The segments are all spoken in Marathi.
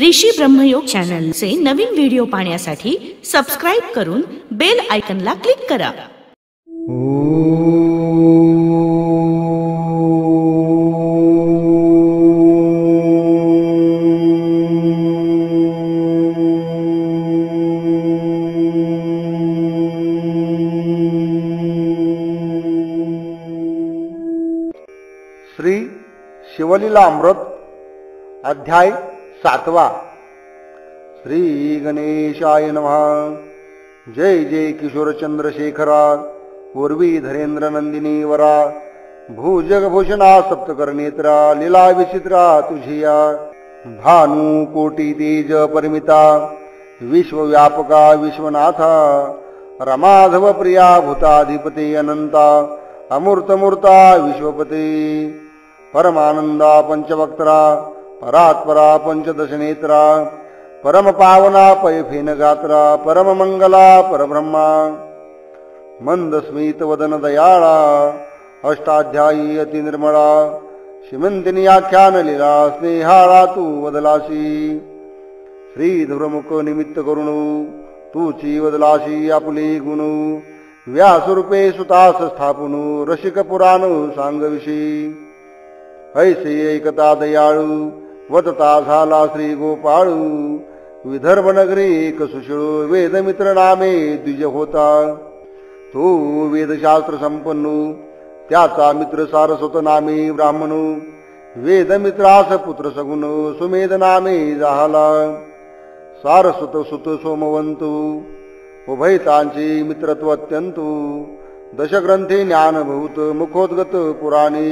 ऋषी ब्रह्मयोग चॅनलचे नवीन व्हिडिओ पाहण्यासाठी सबस्क्राइब करून बेल आयकॉनला क्लिक करा। श्री शिवलीला अमृत अध्याय 7। श्री गणेशाय नमः। जय जय किशोर चंद्रशेखरा पूर्वी धरेंद्र नंदिनी वरा भूजगभूषणा सप्तकर्णेत्रा लीला विचित्रा तुझिया भानु कोटी तेज परिमिता विश्वव्यापका विश्वनाथा रमाधव प्रिया भूताधिपती अनंता अमूर्तमूर्ता विश्वपती परमानंदा पंचवक्त्रा परात्परा पंचदशनेत्रा परम पावना पैफेन गात्रा परम मंगला परब्रह्मा मंद स्मित वदन दयाळा अष्टाध्यायी अति निर्मळा श्रीमंतिनी आख्यान लीला स्नेहाळा तू वदलाशी श्री धुरमुख निमित्त करुणू तूची वदलाशी आपुले गुण व्यासरूपे सुतास स्थापनु रसिक पुराण सांगविषयी ऐसे ऐकता दयाळू वदता झाला श्री गोपाळू विदर्भ नगरी एक सुशिळू वेदमित्र नामे द्विज होता तो वेदशास्त्र संपन्नू त्याचा मित्र सारस्वत नामे ब्राह्मणू वेदमित्रास पुत्र सगुण सुमेध नामे झाला सारस्वत सुत सोमवंतू उभयतांचे मित्रत्व अत्यंतू दशग्रंथे ज्ञानभूत मुखोद्गत पुराणी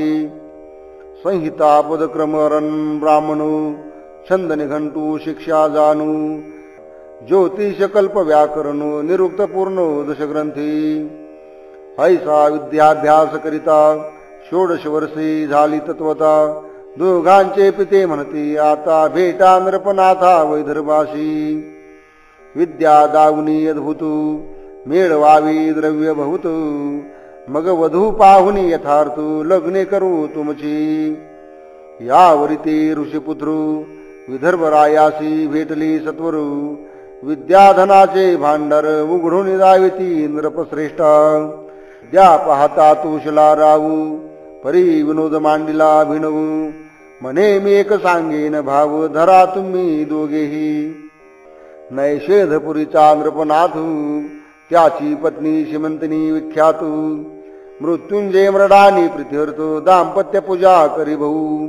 संहिता पदक्रमरण ब्राह्मणू छंद निघंटू शिक्षा जाणू ज्योतिष कल्प व्याकरणू निरुक्त पूर्ण दशग्रंथी ऐसा विद्याभ्यास करिता 16 वर्षे झाली तत्वता दोघांचे पिते म्हणती आता भेटा नृपनाथा वैदर्भाशी विद्या दावनी अद्भुतू मेळवावी द्रव्य बहुत मग वधू पाहुनी यथार्थ लग्ने करू तुमची यावरी ते ऋषीपुत्र विदर्भरायासी भेटली सत्वरू विद्याधनाचे भांडार उघडून जावेती नृपश्रेष्ठा द्या पाहता तुशला राहू परी विनोद मांडिला भिनवू म्हणे मी एक सांगेन भाव धरा तुम्ही दोघेही नैषेधपुरीचा नृपनाथू त्याची पत्नी श्रीमंतिनी विख्यातू मृत्युंजय मृडानी प्रीत्यर्थ दाम्पत्य पूजा करी भाऊ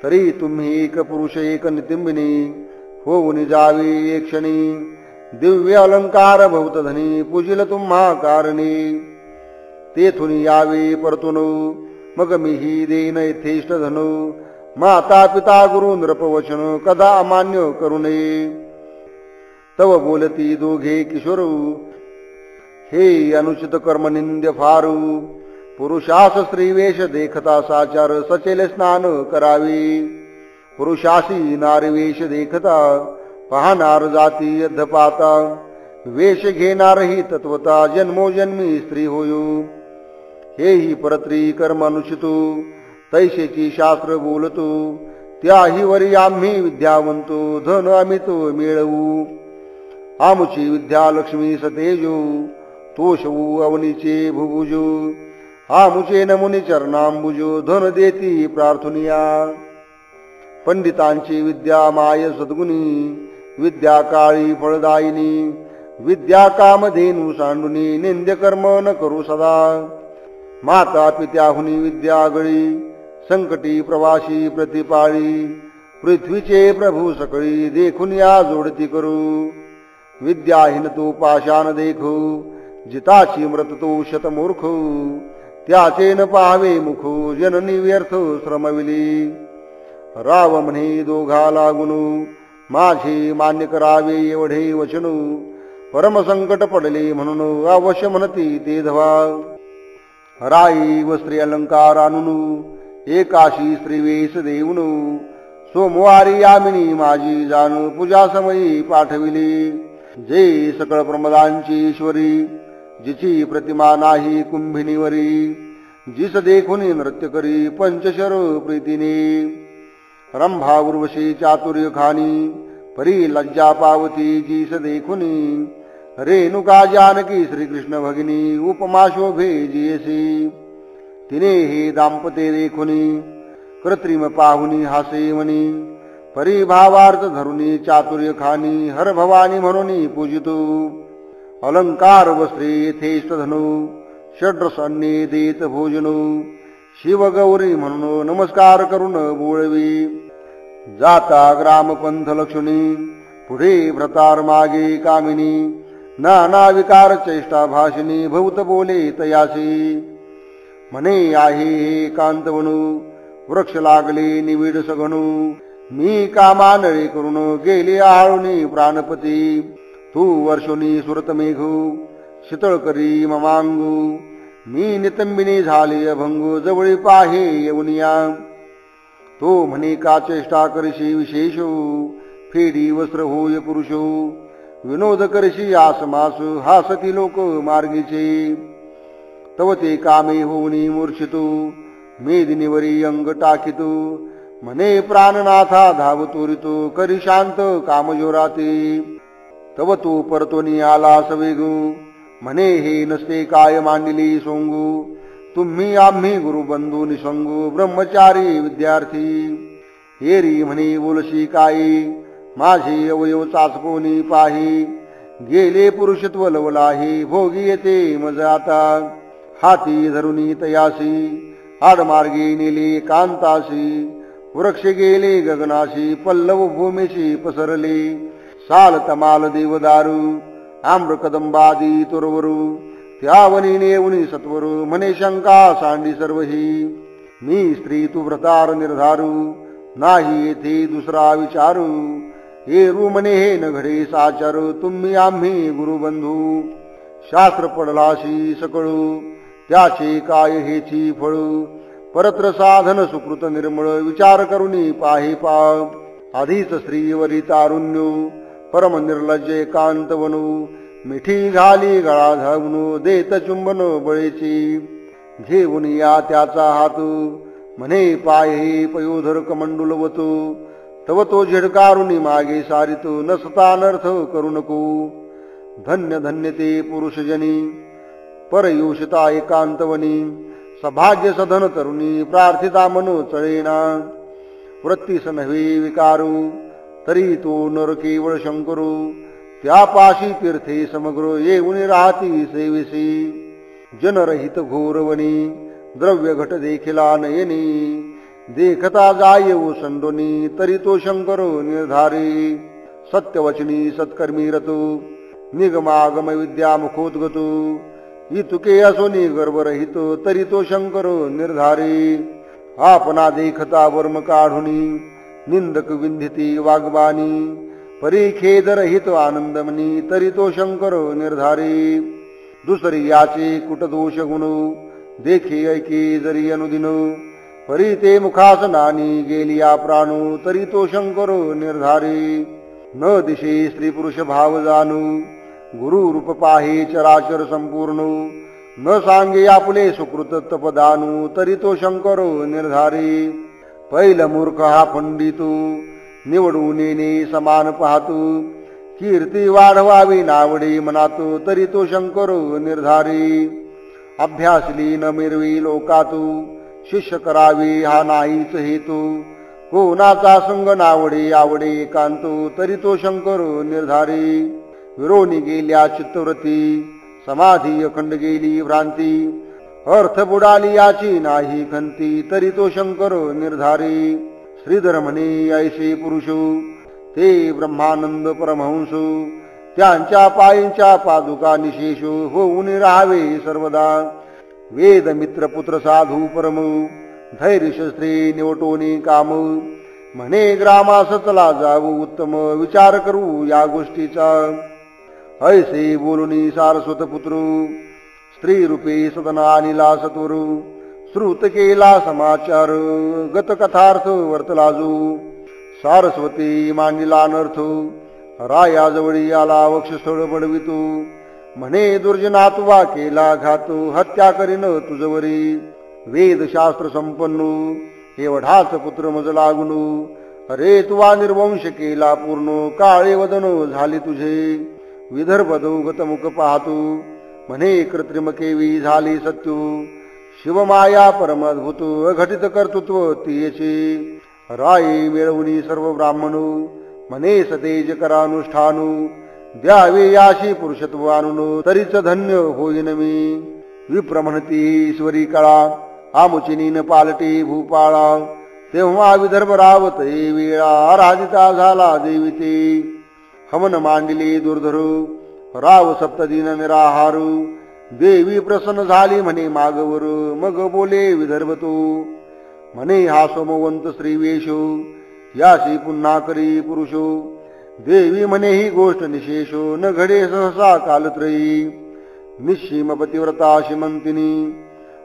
तरी तुम्ही एक पुरुष एक नितिंबिनी होऊन जावे एक क्षणी दिव्य अलंकार बहुत धनी पूजिल तुम्हा कारणी तेथून यावे परतून मग मीही देईन यथेष्ट धनु माता पिता गुरु नृपवचन कदा अमान्य करू नये तव बोलती दोघे किशोर हे अनुचित कर्म निंद्य फारू पुरुषास स्त्री वेश देखता साचार सचेल स्नान करावे पुरुषासी नारी वेश देखता पाहणार जाती अधपाता वेश घेणार ही तत्वता जन्मोजन्मी स्त्री होयो हेही परत्री कर्म अनुचितो तैसेची शास्त्र बोलतो त्याही वरी आम्ही विद्यावंतो धन अमितो मिळवू आमुची विद्या लक्ष्मी सतेजो तोषवू अवनीचे भुभुजो आमुचे नमुनी चरणांबुजो धन देती प्रार्थनिया पंडितांची विद्या माय सद्गुणी विद्या काळी फळदायिनी विद्या कामधेनु सांडुनी निंद्य कर्म न करू सदा माता पित्याहुनी विद्या गळी संकटी प्रवासी प्रतिपाळी पृथ्वीचे प्रभू सकळी देखून या जोडती करू विद्याहीन तो पाषाण देखू जिताची मृत तो शतमूर्ख त्याचे न पाहावे मुख जननी व्यर्थ श्रमविली राव म्हणे दोघा लागून माझे मान्य करावे एवढे वचन परम संकट पडले म्हणून अवश्य म्हणती ते धवा राई व स्त्री अलंकार आणून एकाशी स्त्रीवेश देऊन सोमवारी यामिनी माझी जाणू पूजा समयी पाठविली जे सकळ प्रमदांची ईश्वरी जिची प्रतिमा नाही कुंभिनीवरी जिस देखुनी नृत्य करी पंचशर प्रीतीने रंभा उर्वशी चातुर्य खानी परी लज्जा पावती जीस देखुनी रेणुका जानकी श्रीकृष्ण भगिनी उपमा शोभे जियसी तिने हे दाम्पते देखुनी कृत्रिम पाहुनी हासे मनी परी भावार्थ धरुनी चातुर्य खानी हर भवानी म्हणून पूजितो अलंकार वस्त्रे यथेष्ट धनु षड्रसन्ने देत भोजनो शिव गौरी म्हणून नमस्कार करून बोळवी जाता ग्राम पंथ लक्षणी पुढे भ्रतार मागे कामिनी नाना विकार चेष्टा भाषिणी भूत बोले तयासी म्हणे आहे हे कांतवणू वृक्ष लागले निविड सगणू मी कामानळे करून गेले आळुनी प्राणपती तू वर्षोनी सुरत मेघू शीतळ करी ममांगू मी नितंबिनी झाले अभंगू जवळी पाहे येऊनिया तो म्हणे का चेष्टा करशी विशेषो फेडी वस्त्र होय पुरुषो विनोद करशी आसमासु हासती लोक मार्गीचे तव ते कामे होऊनी मूर्छितो मेदिनीवरी अंग टाकितो म्हणे प्राणनाथा धावतोरितो करी शांत कामजोराते तव तू परतोनी आला सवेगू म्हणे हे नसते काय मांडली सोंगू तुम्ही आम्ही गुरुबंधू निसंगू ब्रह्मचारी विद्यार्थी एरी म्हणे बोलशी काही माझे अवयव चाचपोनी पाही गेले पुरुषत्व लवलाही भोगी येते मज आता हाती धरुनी तयासी आडमार्गी नेले कांतासी वृक्ष गेले गगनाशी पल्लव भूमीशी पसरले साल तमाल देवदारू आम्र कदंबादी तुरवरू त्यावनी नेवनी सत्वरू म्हणे शंका सांडी सर्वही मी स्त्री तू व्रतार निर्धारू नाही येथे दुसरा विचारू हे रू म्हणे हे न घडे साचारू तुम्ही आम्ही गुरुबंधू शास्त्र पडलाशी सकळू त्याचे काय हेची फळू परत्र साधन सुकृत निर्मळ विचार करुनी पाहे पाप आधीच स्त्रीवरी तारुण्यो परम निर्लज्ज एकांतवनू मिठी घाली गळा धावणू देत चुंबन बळेची घेऊन या त्याचा हात म्हणे पाये पयोधर कमंडुलवतो तव तो झिडकारुनी मागे सारितो नसता अनर्थ करू नको धन्य धन्य ते पुरुषजनी परयोषिता एकांतवनी सभाग्य सधन तरुणी प्रार्थिता मनो चळेना वृत्तीस नव्हे विकारू तरी तो नर केवळ शंकरू त्यापाशी तीर्थे समग्र येऊन राहती सेविसी जनरहित घोरवनी द्रव्य घट देखिला नयनी देखता जाय ओसंडोनी तरी तो शंकर निर्धारी सत्यवचनी सत्कर्मी रतो निगमागम विद्या मुखोद्गतो इतुके असोनी गर्भरहित तरी तो शंकर निर्धारी आपणा देखता वर्म काढुनी निंदक विंधिती वाग्बानी परीखेद रहित आनंदमनी तरी तो शंकर निर्धारी दुसरी याचे कुटदोष गुण देखी ऐके जरी अनुदिन परी ते मुखासनानी गेलिया प्राणू तरी तो शंकर निर्धारी न दिशे स्त्री पुरुष भाव जाणू गुरु रूप पाहे चराचर संपूर्ण न सांगे आपले सुकृत तपदानू तरी तो शंकर निर्धारी पैल मूर्ख हा पंडितू निवडून येणे समान पाहतो कीर्ती वाढवावी नावडे मनातो तरी तो शंकर निर्धारी अभ्यासली न मिरवी लोकातू शिष्य करावी हा नाहीच हेतू कोणाचा संग नावडे आवडे एकांतो तरी तो शंकर निर्धारी विरोनी गेल्या चित्तवृत्ती समाधी अखंड गेली भ्रांती अर्थ बुडाली याची नाही खंती तरी तो शंकर निर्धारी श्रीधर म्हणे ऐसे पुरुषो ते ब्रह्मानंद परमहंसो त्यांच्या पायींच्या पादुका निशेषो होऊन राहावे सर्वदा वेद मित्र पुत्र साधू परम धैर्य शस्त्रे निवटोनी काम म्हणे ग्रामास चला जाऊ उत्तम विचार करू या गोष्टीचा ऐसे बोलुनी सारस्वत पुत्र स्त्री रूपे सदना अनिला सत्वरू श्रुत केला समाचार गत कथार्थ वर्तलाजू सारस्वती मांडिला अनर्थ रायाजवळी आला वक्षस्थळ बडवितो म्हणे दुर्जनात्वा केला घातो हत्या करीन तुझवरी वेदशास्त्र संपन्नू एवढाच पुत्र मज लागुनु अरे तुवा निर्वंश केला पूर्ण काळे वदन झाले तुझे विदर्भ दौगत मुख पाहतू म्हणे कृत्रिम केवी झाली सत्यू शिवमाया परमद्भुत अघटित कर्तृत्व तियेचे राये मिळवणी सर्व ब्राह्मणू म्हणे सतेज करानुष्ठानू द्यावे याशी पुरुषत्व आणून तरीच धन्य होईन मी विप्र म्हणती ईश्वरी कळा आमुचिनी न पालटी भूपाळा तेव्हा विदर्भ रावत वेळा आराधिता झाला देवीते हमन मांडिले दुर्धरू राव सप्तदिन निराहारू देवी प्रसन्न झाली म्हणे मागवर मग बोले विदर्भ तो म्हणे हा सोमवंत श्री वेशो याशी पुन्हा करी पुरुषो देवी म्हणे ही गोष्ट निशेषो न घडे सहसा कालत्रयी निश्चिम पतिव्रता श्रीमंतिनी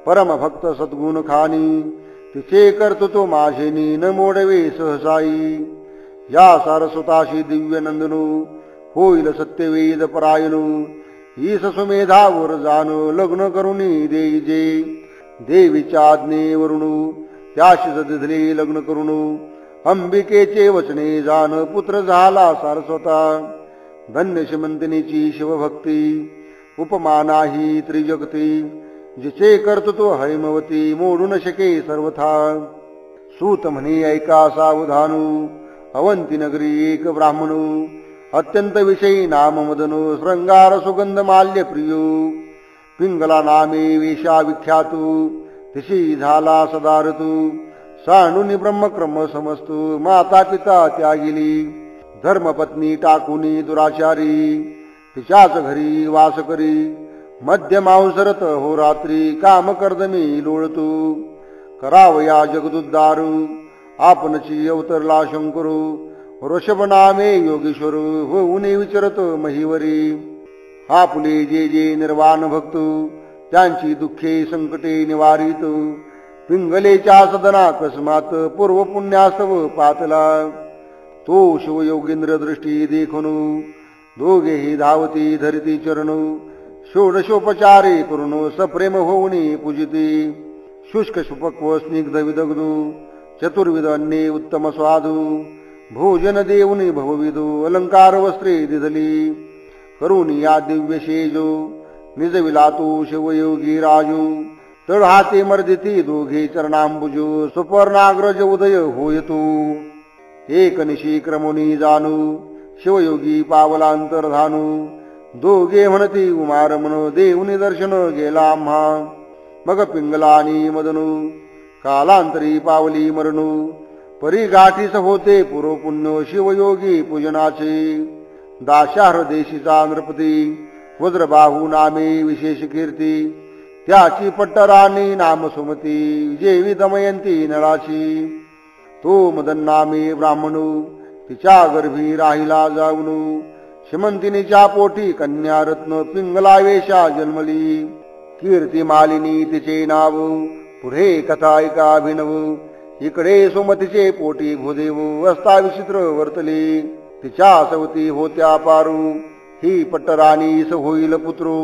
परमभक्त सद्गुण खानी तिचे कर्तृत्व माझेनी न मोडवे सहसाई या सारस्वताशी दिव्य नंदनू होईल सत्यवेद परायणू ईस सुमेधावर जाणो लग्न करुणी देईजे देवीच्या आज्ञेवरून त्याशी सदिधले लग्न करून अंबिकेचे वचने जाण पुत्र झाला सारस्वता धन्य श्रीमंतिनीची शिवभक्ती उपमा नाही त्रिजगती जिचे कर्तृत्व हैमवती मोडू न शके सर्वथा सूत म्हणे ऐका सावधानू अवंती नगरी एक ब्राह्मणू अत्यंत विषयी नाम मदनो श्रंगार सुगंध माल्य प्रियो पिंगला नामे वेशा विख्यातू तिशी झाला सदा ऋतू सांडूनी ब्रह्मक्रम समस्तू माता पिता त्यागिली धर्मपत्नी टाकुनी दुराचारी तिच्याच घरी वास करी मध्य मांसरत हो रात्री काम कर्दमी लोळतू करावया जगदुद्धारू आपणची अवतरला शंकरू ऋषभ नामे योगेश्वर होऊने विचरत महिवरी आपुले जे जे निर्वाण भक्त त्यांची दुःखे संकटे निवारित पिंगलेच्या सदना अकस्मात पूर्व पुण्यास्तव पातला तो शिवयोगेंद्र दृष्टी देखून दोघेही धावती धरती चरणू षोडशोपचारे करून सप्रेम होऊनी पूजिते शुष्क सुपक्व स्निग्ध विदग्धू चतुर्विध अन्ये उत्तम स्वादू भोजन देऊनी भवविदू अलंकार वस्त्रे दिधली करुणी या दिव्य शेजो निजविला तो शिवयोगी राजू तळ हाते मर्दिती दोघे चरणांबुजो सुपर्णाग्रज उदय होयतो एक निशी क्रमुनी जाणू शिवयोगी पावलांतर्धानू दोघे म्हणती उमारमण देऊनी दर्शन गेला आम्हा मग पिंगला आणि मदनू कालांतरी पावली मरणू परी गाठीस होते पूर्व पुण्य शिवयोगी पूजनाचे दाशार देशीचा नृपती वज्रबाहू नामे विशेष कीर्ती त्याची पट्टराणी नाम सुमती जेवी दमयंती नळाची तो मदन नामे ब्राह्मणू तिच्या गर्भी राहिला जाऊन श्रीमंतिनीच्या पोटी कन्या रत्न पिंगला वेशा जन्मली कीर्ती मालिनी तिचे नाव पुढे कथा ऐका अभिनव इकडे सुमतीचे पोटी भूदेव असता विचित्र वर्तले तिच्या सवती होत्या पारू ही पट्टराणीस होईल पुत्रो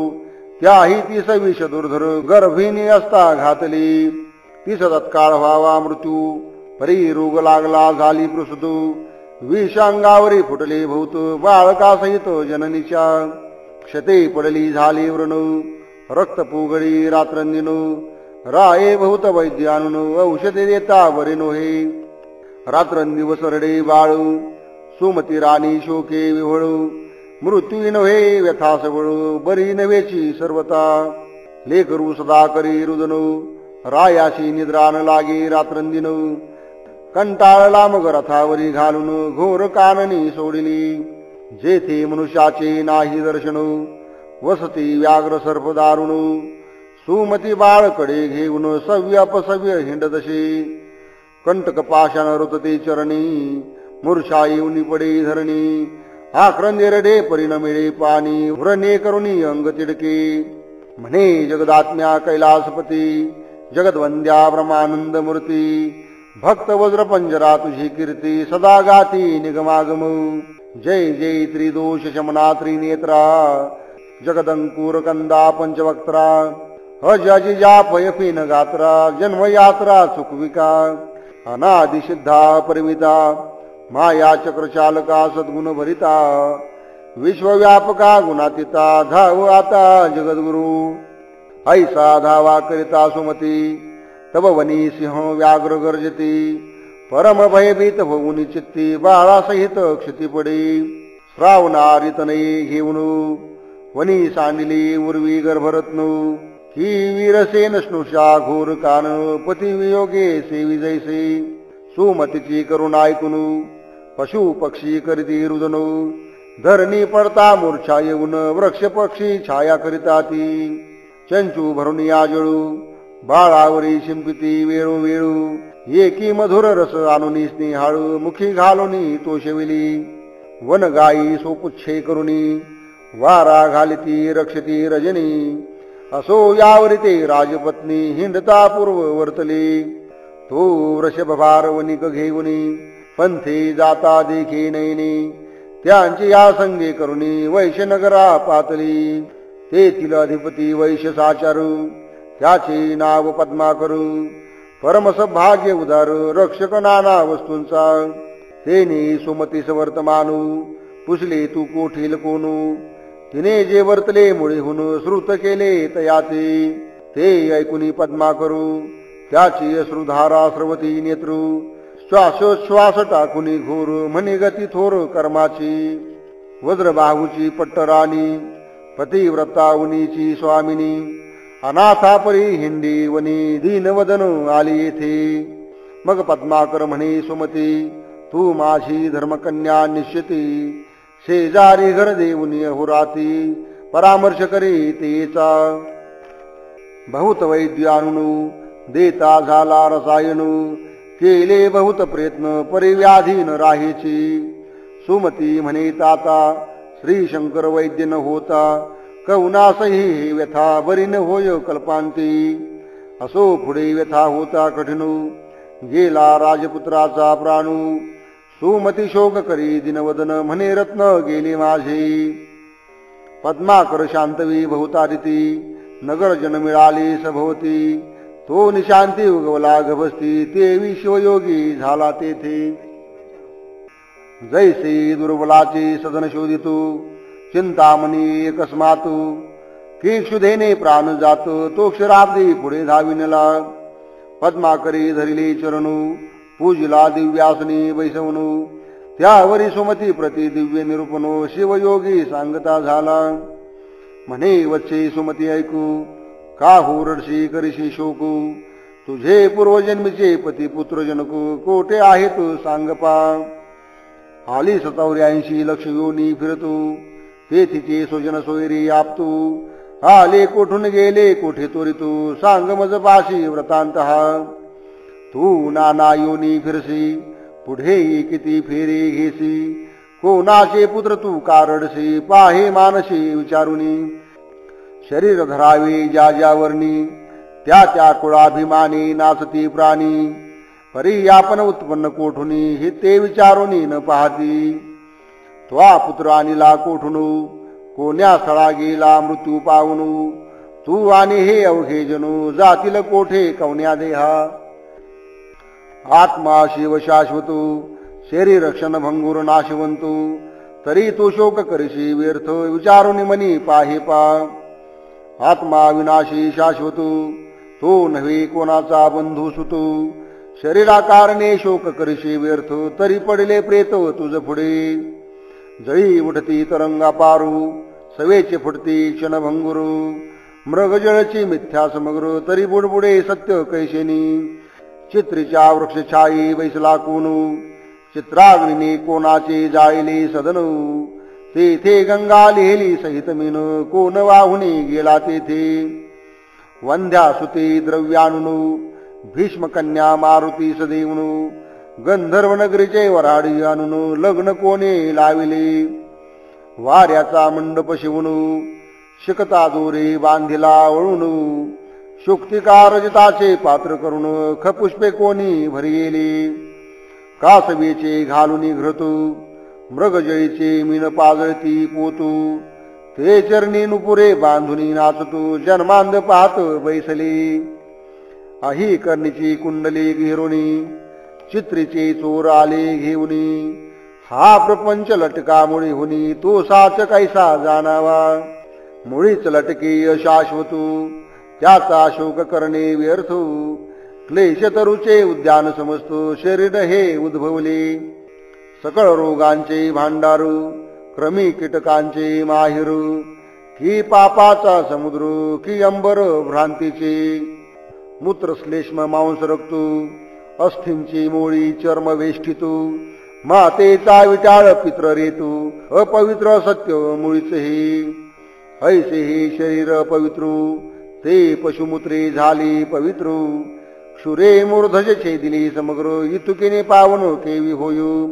त्याही तीस विष दुर्धर गर्भिणी असता घातली तीस तत्काळ व्हावा मृत्यू परी रोग लागला झाली प्रसूतू विष अंगावरी फुटले भूत बाळकासहित जननीच्या क्षते पडली झाली व्रण रक्त पुगडी रात्रंदिनो राये भूत वैद्यानुन औषधे देता बरे नोहे रात्रंदिवस रडे बाळू सुमती राणी शोके विव्हळू मृत्यू नव्हे व्यथासवळू बरी नव्हेची सर्वता लेकरू सदा करी रुदनो रायाशी निद्रा न लागे रात्रंदिनो कंटाळला मग रथावरी घालून घोर काननी सोडली जेथे मनुष्याचे नाही दर्शन वसती व्याघ्र सर्प दारुण सुमती बाळकडे घेऊन सव्य अपसव्य हिंडतसे कंटक पाषाण रुतते चरणी मूर्छा येऊनी पडे धरणी आक्रंदे रडे परिणमिळे पाणी व्रणे करुणी अंग तिडके म्हणे जगदात्म्या कैलासपती जगद्वंद्या ब्रह्मानंद मूर्ती भक्त वज्र पंजरा तुझी कीर्ती सदा गाती निगमागम जय जय त्रिदोष शमना त्रिनेत्रा जगदंकुर कंदा पंचवक्त्रा अजाजी जापयफीन गात्रा जन्मयात्रा चुकविका अनादि सिद्धा परिमिता माया चक्रचालका सद्गुण भरिता विश्वव्यापका गुणातीता धाव आता जगद्गुरु ऐसा धावा करिता सुमती तब वनी सिंह व्याघ्र गर्जती परम भयभीत होऊन चित्ती बाळासहित क्षिती पडे श्रावणारी तनये घेऊन वनी सांडिली उर्वी गर्भरत्न ही वीरसेन स्नुषा घोर कान पती वियोगे सेवी जैसे सुमतीची करुणा ऐकून पशु पक्षी करीती रुदन धरणी पडता मूर्छा येऊन वृक्ष पक्षी छाया करिता ती चंचू भरून या जळू बाळावरी शिंपिती वेळोवेळू एकी मधुर रस आणून स्नेहाळू मुखी घालून तो शेविली वन गायी सोपुच्छे करुणी वारा घालिती रक्षती रजनी असो यावरी ते राजपत्नी हिंडता पूर्व वर्तले तो वृषभभार वनिक घेऊनी पंथे जाता देखी नैनी त्यांची या संगे करुणी वैश्यनगरा पातली तेथील अधिपती वैश्य साचारू त्याचे नाव पद्माकरू परमसभाग्य उदार रक्षक नाना वस्तूंचा तेने सुमतीस वर्तमानू पुसले तू कोठील कोणू तिने जे वर्तले मुळीहून श्रुत केले तयाचे ते ऐकुनी पद्माकरू त्याची अश्रुधारा स्रवती नेत्रू श्वासोच्छ्वास टाकुनी घोर म्हणे गती थोर कर्माची वज्रबाहूची पट्टराणी पतिव्रता उनीची स्वामिनी अनाथापरी हिंडी वनी दीनवदन आली येथे मग पद्माकर म्हणे सुमती तू माझी धर्मकन्या निश्चिती शेजारी घर देऊनी अहोराती परामर्श करी तेचा बहुत वैद्य आणून देता झाला रसायनू केले बहुत प्रयत्न परिव्याधीन राहीची सुमती म्हणे ताता श्री शंकर वैद्य न होता कौनासही व्यथा बरी न होय कल्पांती असो पुढे व्यथा होता कठीणू गेला राजपुत्राचा प्राणू सुमती शोक करी दिनवदन म्हणे रत्न गेले माझे पद्माकर शांतवी बहुतारिती नगर जन मिळाली सभोवती तो निशांती उगवला गभस्ती ते विश्वयोगी झाला तेथे जैसे दुर्बलाचे सदन शोधितू चिंतामणी अकस्मातू की क्षुधेने प्राण जातो तो क्षराब्दी पुढे धाविनला पद्माकरी धरिले चरणू पूजिला दिव्यासनी बैसवणू त्यावरी सुमती प्रति दिव्य निरूपणो शिवयोगी सांगता झाला म्हणे वच्चे सुमती ऐकू का होरडशी करिशी शोकू तुझे पूर्वजन्मीचे पती पुत्र जनकू कोठे आहे तू सांग पा आली 87 लक्ष योनी फिरतू तेथीचे स्वजन सोयरी आपतू आले कोठून गेले कोठे तोरितू सांग मज पाशी व्रतांत हा तू नाना योनी फिरसी पुढे किती फेरे घेसी कोणाचे पुत्र तू कारडसी पाहे मानसी विचारुनी शरीर धरावे ज्या ज्यावरणी त्या त्या कुळाभिमानी नाचती प्राणी परी आपण उत्पन्न कोठुनी हे ते विचारुनी न पाहती त्वा पुत्र आणिला कोठुनू कोण्या स्थळा गेला मृत्यू पावनू तू आणि हे अवघे जनू जातील कोठे कवण्या देहा आत्मा शिव शाश्वतू शरीर रक्षण भंगुर नाशवंतू तरी तू शोक करशी व्यर्थ विचारुनी मनी पाहे पा आत्मा विनाशी शाश्वतू तो नव्हे कोणाचा बंधू सुतू शरीराकारणे शोक करशी व्यर्थ तरी पडले प्रेत तुझ पुढे जळी उठती तरंगा पारू सवेचे फुटती क्षणभंगुरू मृगजळची मिथ्या समग्र तरी बुडबुडे सत्य कैशेनी चित्रीच्या वृक्षछाई बैसला कोणू चित्राग्निने कोणाचे जाळले सदनू तेथे गंगा लिहिली सहित मीन कोण वाहुनी गेला तेथे वंध्या सुते द्रव्याणू भीष्मकन्या मारुती सदेवणू गंधर्व नगरीचे वराडी आणून लग्न कोणे लाविले वाऱ्याचा मंडप शिवणू शिकता दोरे बांधिला वळून शुक्तिकार रजताचे पात्र करून खपुष्पे कोणी भरिले कासवेचे घालून घृतू मृगजळीचे मीन पाजळती पोतू ते चरणी नुपुरे बांधुनी नाचतू जन्मांध पाहत बैसले अही कर्णीची कुंडली घेरुणी चित्रीचे चोर आले घेऊनी, हा प्रपंच लटका मुळी हुनी, तो साच कैसा जाणावा. मुळीच लटके अशाश्वतू, त्याचा शोक करणे व्यर्थ. क्लेश तरुचे उद्यान समजतो, शरीर हे उद्भवले. सकळ रोगांचे भांडारू, क्रमी कीटकांचे माहिरू. की पापाचा समुद्र, की अंबर भ्रांतीचे. मूत्र श्लेष्म मांस रक्तू, अस्थींची मोळी चर्म वेष्टितू. मातेचा विटाळ पित्र रेतू, अपवित्र सत्य मुळीच हे. ऐसे हे शरीर पवित्रू, ते पशुमूत्रे झाली पवित्र. क्षुरे मूर्धज छेदिली समग्र, इतुकीने पावन केवी होयू.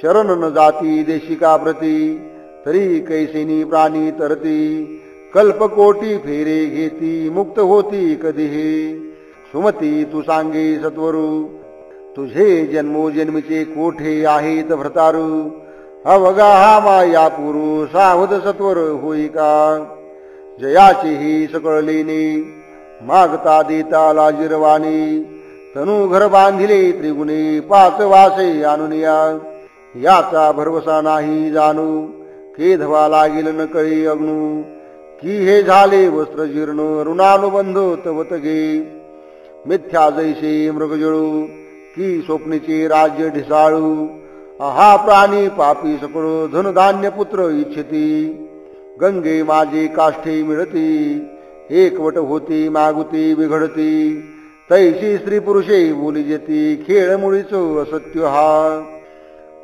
शरण न जाती देशिका प्रती, तरी कैसेनी प्राणी तरती. कल्पकोटी फेरे घेती, मुक्त होती कधी हे. सुमती तू सांगे सत्वरू, तुझे जन्मोजन्मीचे कोठे आहेत भ्रतारू. अवगा हा माया पुरू, सावध सत्वर होई का. जयाची ही सकळ लेणी, मागता देता लाजिरवाणी. तनु घर बांधिले त्रिगुणे, पाच वासे आणुनिया. याचा भरवसा नाही जाणू, केधवा लागेल न कळी अग्नू. की हे झाले वस्त्र जीर्ण, ऋणानुबंध तवतगे. मिथ्या जैसे मृगजळू, की स्वप्नीचे राज्य ढिसाळू. हा प्राणी पापी सकळ, धनधान्य पुत्र इच्छिती. गंगे माझे काष्ठे मिळती, एकवट होती मागुती बिघडती. तैशी स्त्री पुरुषे बोली जेती, खेळ मुळीच असत्य हा.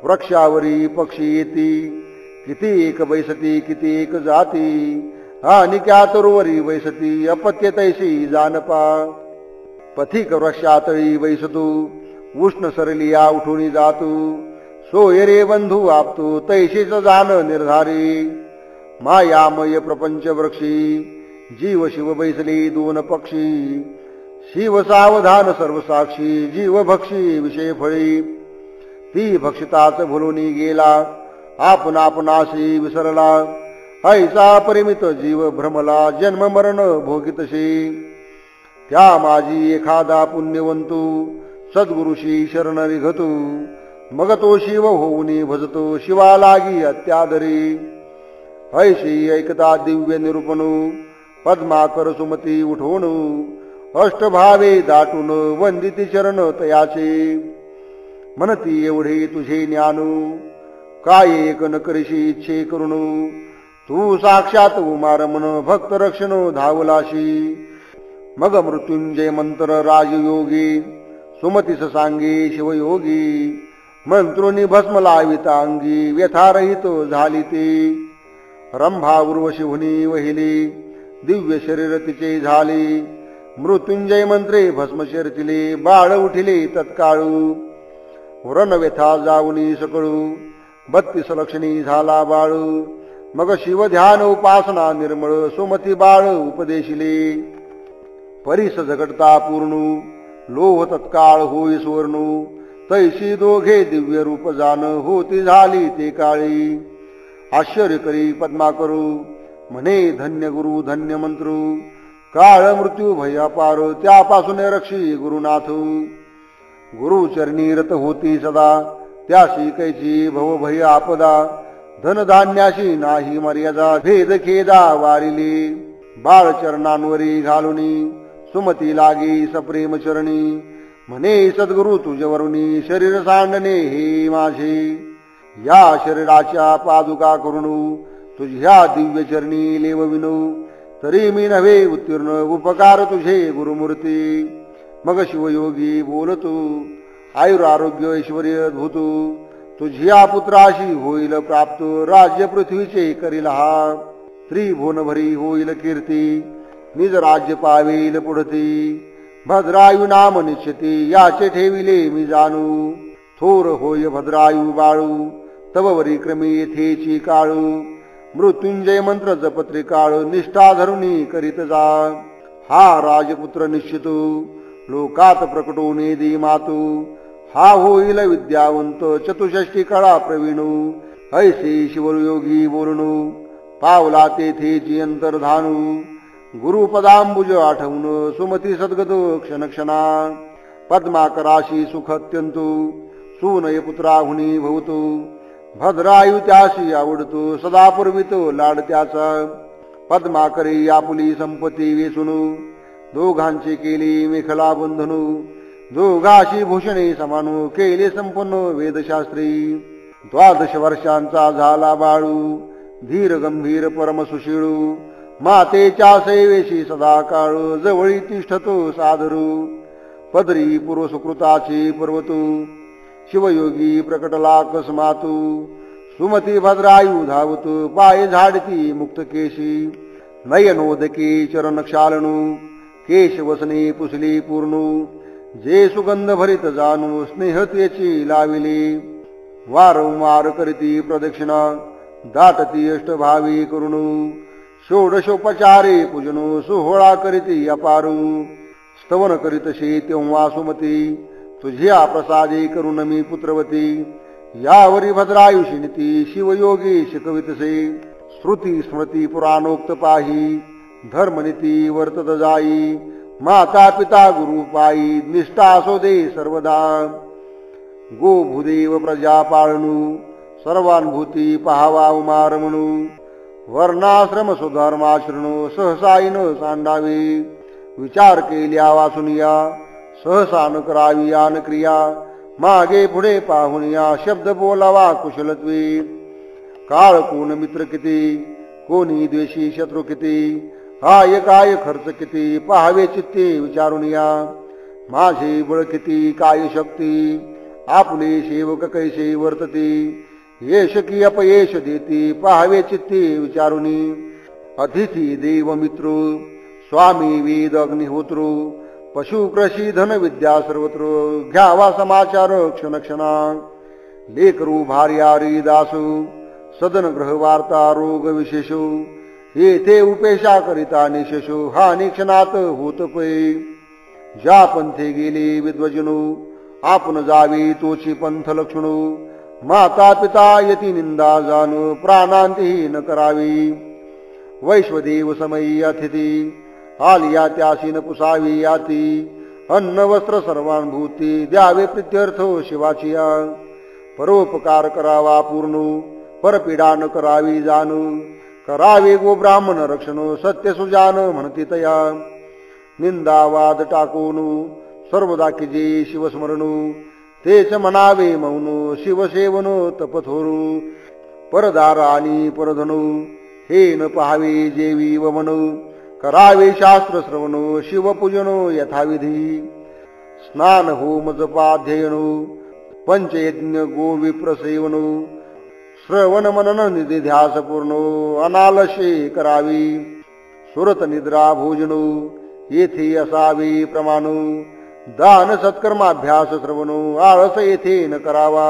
वृक्षावरी पक्षी येती, किती एक बैसती किती एक जाती. आणि क्या तरुवरी बैसती, अपत्य तैशी जानपा. पथिक वृक्षातळी बैसतू, उष्ण सरलिया उठून जातू. सोय रे बंधू आपतू, तैशीच जाण निर्धारी. मायामय प्रपंच वृक्षी, जीव शिव बैसले दोन पक्षी. शिव सावधान सर्वसाक्षी, जीव भक्षी विषय फळी. ती भक्षिताच भुलूनी गेला, आपण आपणाशी विसरला. ऐसा परिमित जीव भ्रमला, जन्म मरण भोगितशी. त्या माझी एखादा पुण्यवंतू, सद्गुरुशी शरण निघतू. मग तो शिव होऊनी भजतो, शिवा लागी अत्यादरी. ऐशी ऐकता दिव्य निरूपणू, पद्माकर सुमती उठवणू. अष्टभावे दाटून वंदिती चरण तयाचे. म्हणती एवढे तुझे ज्ञानू, काय एक न करीशी इच्छे करुणू. तू साक्षात उमारमन भक्त रक्षण धावलाशी. मग मृत्युंजय मंत्र राजयोगी, सुमतीस सांगे शिवयोगी. मंत्रोनी भस्म लाविता अंगी, व्यथारहित झाली ती. रंभा उर्वशी हुनी वहिली, दिव्य शरीर तिचे झाले. मृत्युंजय मंत्रे भस्म शर्चिले, बाळ उठिले तत्काळू. व्रण व्यथा जाऊनी सकळू, 32 लक्षणी झाला बाळू. मग शिव ध्यान उपासना निर्मळ, सुमती बाळ उपदेशिले. परिस झगडता पूर्णू, लोह तत्काळ होई सुवर्णू. तैशी दोघे दिव्य रूप जाण, होती झाली ते काळी. आश्चर्य करी पद्मा करू, म्हणे धन्य गुरु धन्य मंत्रू. काळ मृत्यू भयापार, त्यापासून रक्षी गुरुनाथ. गुरु चरणी रत होती सदा, त्याशी कैची भव भय आपदा. धनधान्याशी नाही मर्यादा, भेद खेदा वारिली. बाळ चरणांवरी घालुनी, सुमती लागी सप्रेम चरणी. म्हणे सद्गुरु तुझवरुनी, शरीर सांडणे हे माझे. या शरीराच्या पादुका करुणू, तुझ्या दिव्य चरणी लेवविनू. तरी मी नव्हे उत्तीर्ण, उपकार तुझे गुरुमूर्ती. मग शिवयोगी बोलतू, आयुरारोग्य ऐश्वर्य भूतू. तुझ्या पुत्राशी होईल प्राप्त, राज्य पृथ्वीचे करील हा. त्रिभुवन भरी होईल कीर्ती, निज राज्य पावेल पुढती. भद्रायु नाम निश्चिती, याचे ठेविले मी जाणू. थोर होय भद्रायु बाळू, तव वरी क्रमी येथेची काळू. मृत्युंजय मंत्र जपत्री काळ, निष्ठा धरुणी करीत जा. हा राजपुत्र निश्चितू, लोकात प्रकटोने दी मातू. हा होईल विद्यावंत, चतुष्षष्टी कळा प्रवीणू. ऐसे शिवयोगी बोलणू, पावला तेथेची अंतर्धानू. गुरुपदांबुज आठवून, सुमती सद्गतो क्षणक्षणा. पद्माकराशी सुख अत्यंतू सूनय पुत्राहुनी भवतो भद्रायु त्याशी आवडतो सदा पूर्वितो लाड त्याचा पद्माकरी आपुली संपत्ती वेचुनु दोघांचे केली मेखला बंधनू दोघाशी भूषणे समानू केले संपन्न वेदशास्त्री 12 वर्षांचा झाला बाळू धीर गंभीर परम सुशीळू मातेच्या सेवेशी सदा काळ जवळी तिष्ठतो सादरू पदरी पूर्व सुकृताची पर्वतू शिवयोगी प्रकटला अकस्मातू सुमती भद्रायु धावतू पाय झाडती मुक्त केशी नयनोदके चरण क्षालनू केश वसने पुसली पूर्णू जे सुगंध भरित जाणू स्नेह त्याची लाविले वारंवार करीती प्रदक्षिणा दाटती अष्टभावी करुणू षोडशोपचारे पूजनो सोहळा करीती अपारू स्तवन करीतशी तेव्हा सुमती तुझ्या प्रसादे करुण मी पुत्रवती यावरी भद्रायुषी नीती शिवयोगी शिकवितसे श्रुती स्मृती पुराणोक्त पाही धर्मनीती वर्तत जाई माता पिता गुरु पायी निष्ठा असो दे सर्वदा गो भूदेव प्रजा पाळणू सर्वानुभूती पहावा उमार म्हणू वर्णाश्रम सुधर्माश्रणू सहसाईन सांडावे विचार केल्या वासुनिया सहसा न करावी यान क्रिया मागे पुढे पाहुनिया शब्द बोलावा कुशलत्वे काळ कोण मित्र किती कोणी द्वेषी शत्रू किती हाय काय खर्च किती पाहावे चित्ते विचारून या माझे बळ किती काय शक्ती आपले सेवक कैसे वर्तते यश की अपयश देते पाहावे चित्ते विचारून अतिथी देव मित्र स्वामी वेद अग्निहोत्र पशु कृषी धन विद्या सर्वत्र घ्यावा समाचार क्षण क्षणा लेकरू भार्यारी दासू सदन ग्रह वार्ता रोग विशेषो येथे उपेशा करिता निशेषो हा निक्षणात होत पै ज्या पंथे गेले विद्वजनो आपण जावी तोची पंथ लक्षणो माता पिता यती निंदा जाणू प्राणांती न करावी वैश्वदेव समयी अतिथी आलिया त्यासी न पुसावी याती अन्न वस्त्र सर्वानुभूती द्यावे प्रित्यर्थ शिवाचिया परोपकार करावा पूर्ण परपीडा न करावी जाणू करावे गो ब्राह्मण रक्षणो सत्य सुजान म्हणती तया निंदावाद टाकून सर्वदा किजे शिवस्मरणू तेच म्हणावे मौनो शिवसेवनो तपथोरू परदार आणि परधनू हे न पहावे जेवी व म्हणू करावे शास्त्र श्रवणो शिवपूजनो यथाविधी स्नान होम जपाध्ययनो पंचयज्ञ गो विप्रसेवनो श्रवण मनन निधी ध्यास पूर्णो अनालशे करावी सुरत निद्रा भोजनो येथे असावे प्रमाणो दान सत्कर्माभ्यास श्रवणो आळस येथे न करावा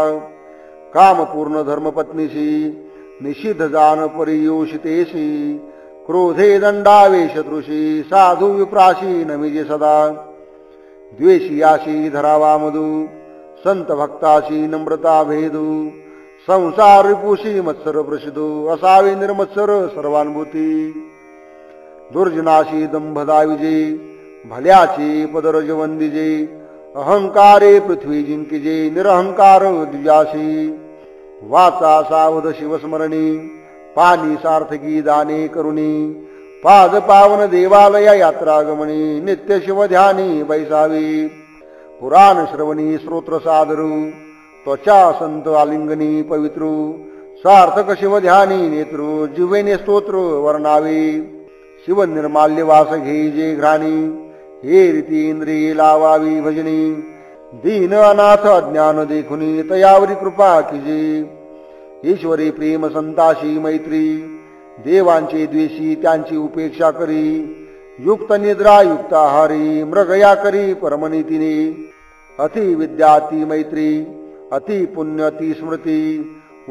काम पूर्ण धर्मपत्नीशी निषिद्ध जान परियोषितेशी क्रोधे दंडावे शत्रुषी साधू विप्राशी नमिजे सदा द्वेषियाशी धरावा मधु संत भक्ताशी नम्रता भेदू संसार रिपुषी मत्सर प्रसिद्धो असावे निर्मत्सर सर्वानुभूती दुर्जनाशी दंभ दाविजे भल्याचे पदरज वंदिजे अहंकारे पृथ्वी जिंकिजे निरहंकार द्विजाशी वाचा सावध शिवस्मरणी पाणी सार्थकी दाने करुणी पाद पावन देवालया यात्रागमनी नित्य शिव ध्यानी बैसावी पुराण श्रवणी स्तोत्र सादरू त्वचा संत आलिंगनी पवित्रू सार्थक शिव ध्यानी नेत्रू जिवेने स्तोत्र वर्णावे शिव निर्माल्य वास घे जे घ्राणी हे रीती इंद्रिये लावावी भजनी दीन अनाथ अज्ञान देखुनी तयावरी कृपा कीजे ईश्वरी प्रेम संताशी मैत्री देवांचे द्वेषी त्यांची उपेक्षा करी युक्त निद्रा युक्त आहारी मृगया करी परमनीतीने अति विद्याती मैत्री अति पुण्य अति स्मृती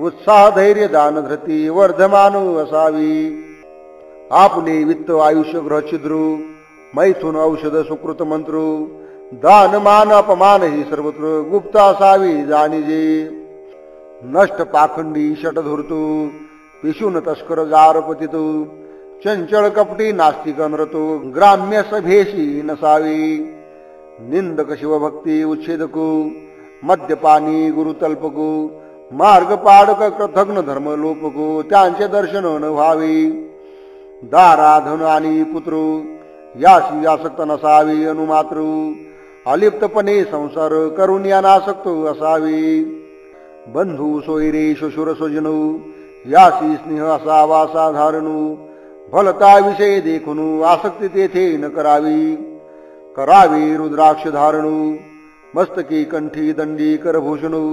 उत्साह धैर्य दान धृती वर्धमानु असावी आपले वित्त आयुष्य ग्रह छिद्रू मैथुन औषध सुकृत मंत्र दान मान अपमान ही सर्वत्र गुप्त असावी जाणीजे नष्ट पाखंडी षटधुर्तू पिशून तस्कर जारपतितू चंचल कपटी नास्तिक नृतो ग्राम्य सभेशी नसावी निंदक शिवभक्ती उच्छेदको मद्यपानी गुरुतल्पको मार्ग पाडक कृतघ्न धर्म लोपको त्यांचे दर्शन न व्हावे दाराधन आणि पुत्र याशी आसक्त नसावे अनुमात्र अलिप्तपणे संसार करून यानासक्त असावे बंधू सोयरे शुशुर स्वजनू याशी स्नेह असावा साधारणू भलता विषय देखून आसक्ती तेथे न करावी करावी रुद्राक्ष धारणू मस्तकी कंठी दंडी करभूषणू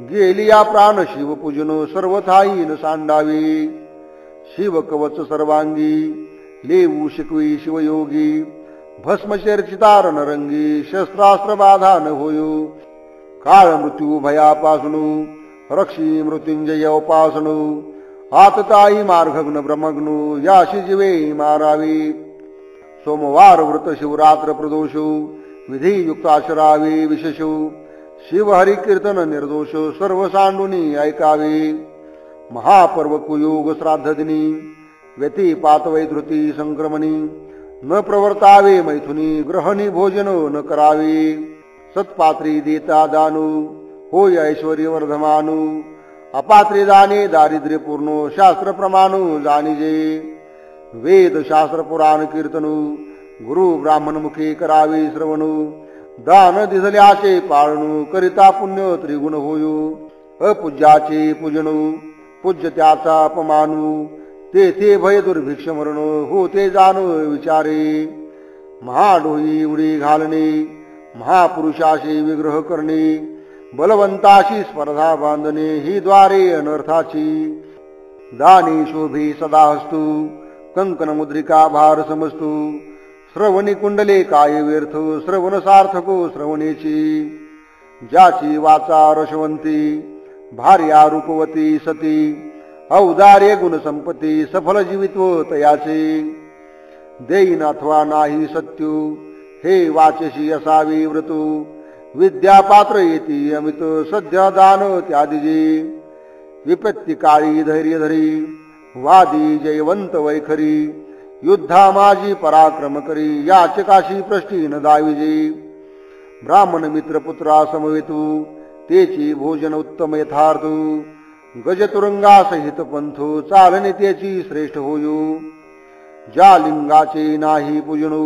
गेली या प्राण शिव पूजन सर्वथाई न सांडावे शिव कवच सर्वांगी लेऊ शिकवी शिवयोगी भस्म चर्चितार नरंगी शस्त्रास्त्र बाधा न होयो काळ मृत्यू भयापासून रक्षी मृत्युंजय उपासनु आतताई मार्गग्न ब्रह्मग्नु याशी जीवे मारावी सोमवार व्रत शिवरात्र प्रदोषो विधी युक्त आचरावे विशेषो शिव हरि कीर्तन निर्दोष सर्व सांडुनी ऐकावे महापर्व कुयोग श्राद्ध दिनी व्यतिपात वैधृती संक्रमणी न प्रवर्तावे मैथुनी ग्रहणी भोजन न करावे सत्पात्री देता दानू होय ऐश्वर्य वर्धमानू अपात्री दाने दारिद्र्य पूर्ण शास्त्र प्रमाणू जाणीजे वेद शास्त्र पुराण कीर्तनू गुरु ब्राह्मण मुखे करावे श्रवणू दान दिसल्याचे पाळणू करिता पुण्य त्रिगुण होयो अपूज्याचे पूजनू पूज्य त्याचा अपमानू तेथे भय दुर्भिक्ष मरण होते जाण विचारे महाडोई उडी घालणे महापुरुषाशी विग्रह करणे बलवंताशी स्पर्धा बांधणे ही द्वारे अनर्थाची दानी शोभे सदा हस्तू कंकण मुद्रिका भार समस्तू श्रवणी कुंडले काय व्यर्थ श्रवण सार्थको श्रवणेची ज्याची वाचा रसवंती भार्या रूपवती सती औदार्य गुण संपत्ती सफल जीवित्व तयाचे देईन अथवा नाही सत्यू हे वाचशी असावी व्रतू विद्या पात्र येती अमित सध्या दान त्यादिजे विपत्ती काळी धैर्य धरी वादी जयवंत वैखरी युद्धा माझी पराक्रम करी याचकाशी प्रष्टी न दाविजे ब्राह्मण मित्र पुत्रा समवेतू तेची भोजन उत्तम यथार्थ गजतुरंगा सहित पंथो चालणे त्याची श्रेष्ठ होयो ज्या लिंगाचे नाही पूजनू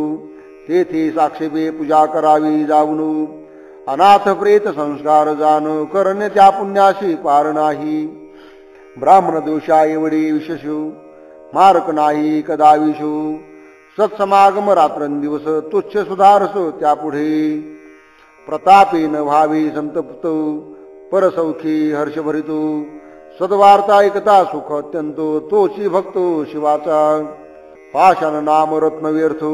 तेथे साक्षेपे पूजा करावी जाऊनू अनाथ प्रेत संस्कार जाण करणे त्या पुण्याशी पार नाही ब्राह्मण दोषा एवढे विशेषू मार्क नाही कदाविशू सत्समागम रात्रंदिवस तुच्छ सुधारसो त्यापुढे प्रतापे न व्हावी संतप्त परसौखी हर्षभरितो सद्वार्ता ऐकता सुख अत्यंत तोची भक्तो शिवाचा पाषाण नाम रत्न व्यर्थो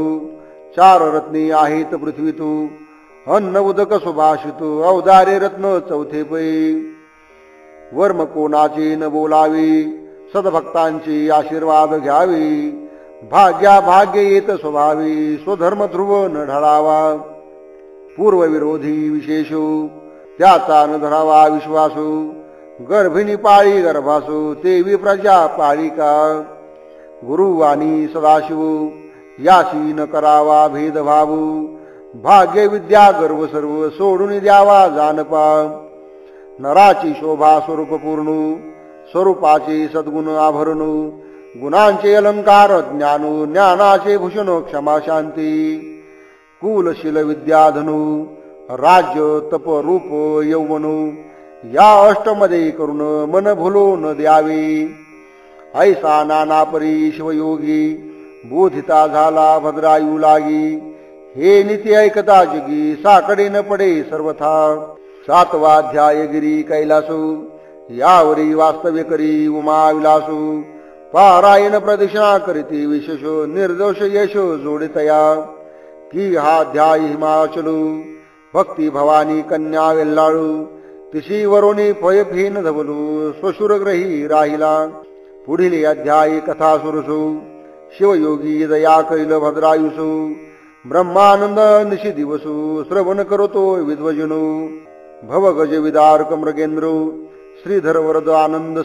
चार रत्नी आहेत पृथ्वीतू अन्न उदक सुभाषितो औदार्य रत्न चौथे पै वर्म कोणाचे न बोलावे सद्भक्तांची आशीर्वाद घ्यावे भाग्या भाग्य येत स्वभावी स्वधर्म ध्रुव न ढळावा पूर्वविरोधी विशेषो त्याचा न धरावा विश्वासो गर्भिणी पाळी गर्भासो तेवी प्रजा पाळिका गुरुवाणी सदाशिव याशी न करावा भेदभाव भाग्य विद्या गर्व सर्व सोडून द्यावा जानपा नराची शोभा स्वरूप पूर्ण स्वरूपाचे सद्गुण आभरण गुणांचे अलंकार ज्ञानू ज्ञानाचे भूषण क्षमा शांती कुलशील विद्याधनु राज्य तप रूप यौवनु या अष्टमध्ये करून मन भुलो न द्यावे ऐसा नाना परी शिवयोगी बोधिता झाला भद्रायू लागी हे नीती ऐकता जगी साकडे न पडे सर्वथा सातवाध्याय गिरी कैलासू यावरी वास्तव्य करी उमा विलासू पारायण प्रदक्षिणा करीती विशेष निर्दोष यश जोडितया की हा अध्याय हिमाचलू भक्ती भवानी कन्या वेल्लाळू तिशी वरोनी पय फेन धवलू स्वशुरग्रही राहिला पुढील अध्यायी कथा सुरसू शिवयोगी दया कैल भद्रायुसू ब्रह्मानंद निशी दिवसू श्रवण करतो विद्वजनू भवगज विदारक मृगेंद्र श्रीधर वरद आनंद